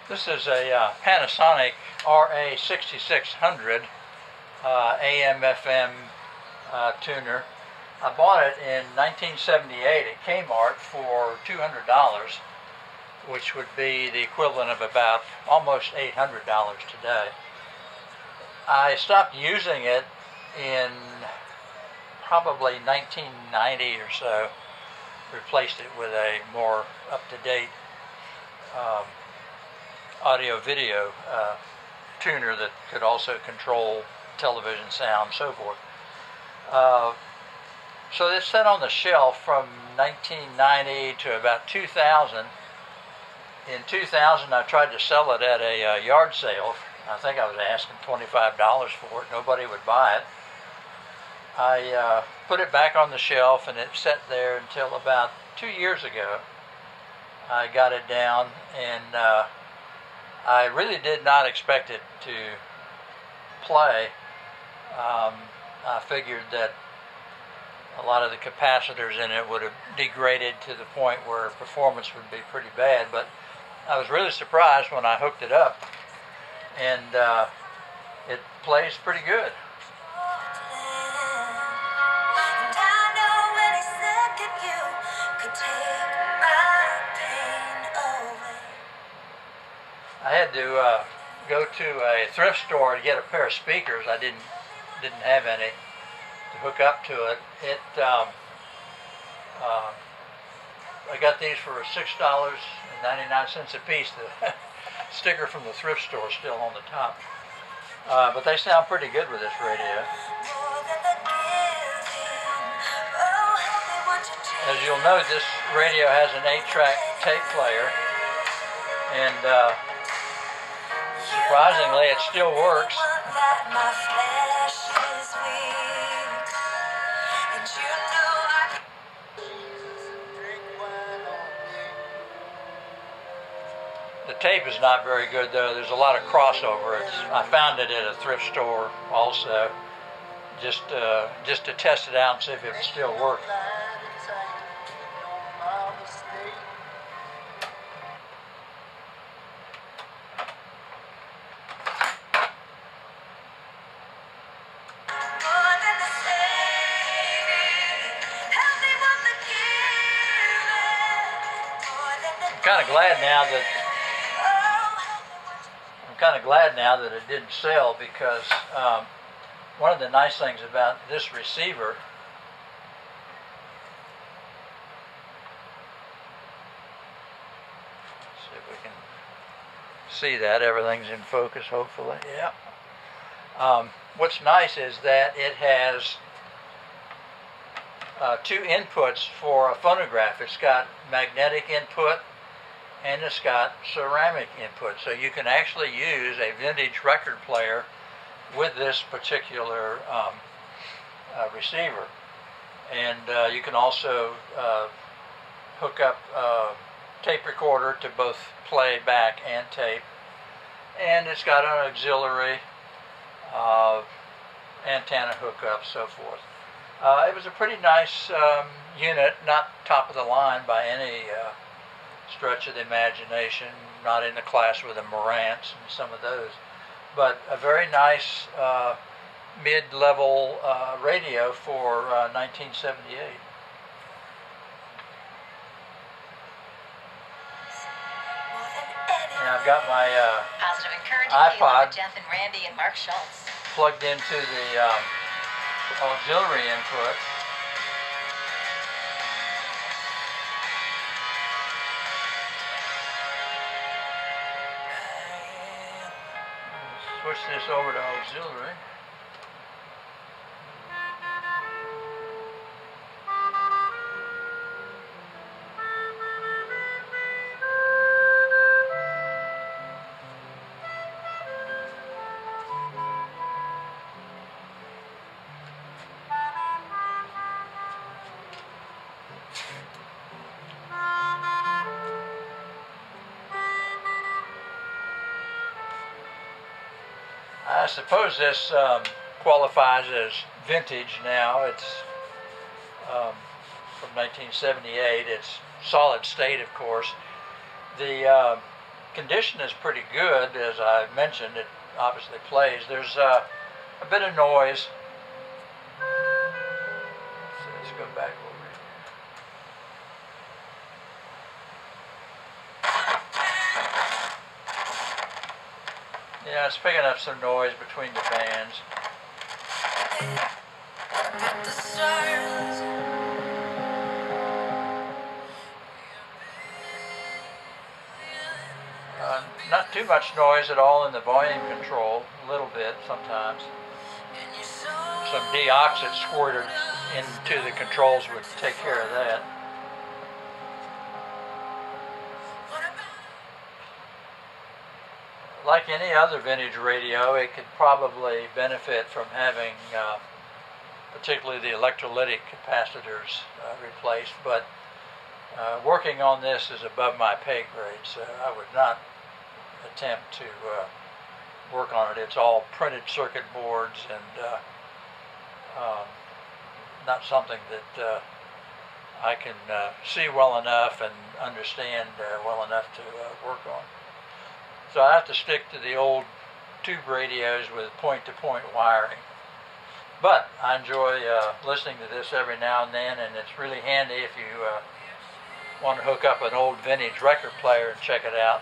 This is a Panasonic RA-6600 AM/FM tuner. I bought it in 1978 at Kmart for $200, which would be the equivalent of about almost $800 today. I stopped using it in probably 1990 or so. Replaced it with a more up-to-date audio-video tuner that could also control television sound and so forth. So it sat on the shelf from 1990 to about 2000. In 2000, I tried to sell it at a yard sale. I think I was asking $25 for it. Nobody would buy it. I put it back on the shelf, and it sat there until about 2 years ago. I got it down, and I really did not expect it to play. I figured that a lot of the capacitors in it would have degraded to the point where performance would be pretty bad, but I was really surprised when I hooked it up, and it plays pretty good. I had to go to a thrift store to get a pair of speakers. I didn't have any to hook up to it. I got these for $6.99 a piece. The sticker from the thrift store is still on the top, but they sound pretty good with this radio. As you'll note, this radio has an 8-track tape player, and surprisingly, it still works. The tape is not very good, though. There's a lot of crossover. I found it at a thrift store also, just to test it out and see if it would still work. I'm kind of glad now that it didn't sell, because one of the nice things about this receiver see if we can see that everything's in focus, hopefully. Yeah. What's nice is that it has two inputs for a phonograph. It's got magnetic input and it's got ceramic input, so you can actually use a vintage record player with this particular receiver. And you can also hook up a tape recorder to both play back and tape, and it's got an auxiliary antenna hookup, so forth. It was a pretty nice unit, not top of the line by any stretch of the imagination, not in the class with the Marantz and some of those, but a very nice mid-level radio for 1978. And I've got my iPod Jeff and Randy and Mark Schultz plugged into the auxiliary input. Switch this over to auxiliary. I suppose this qualifies as vintage now. It's from 1978. It's solid state, of course. The condition is pretty good. As I mentioned, it obviously plays. There's a bit of noise. So let's go back over here. Yeah, it's picking up some noise between the bands. Not too much noise at all in the volume control, a little bit sometimes. Some deoxit squirted into the controls would take care of that. Like any other vintage radio, it could probably benefit from having particularly the electrolytic capacitors replaced, but working on this is above my pay grade, so I would not attempt to work on it. It's all printed circuit boards and not something that I can see well enough and understand well enough to work on. So I have to stick to the old tube radios with point-to-point wiring. But I enjoy listening to this every now and then, and it's really handy if you want to hook up an old vintage record player and check it out.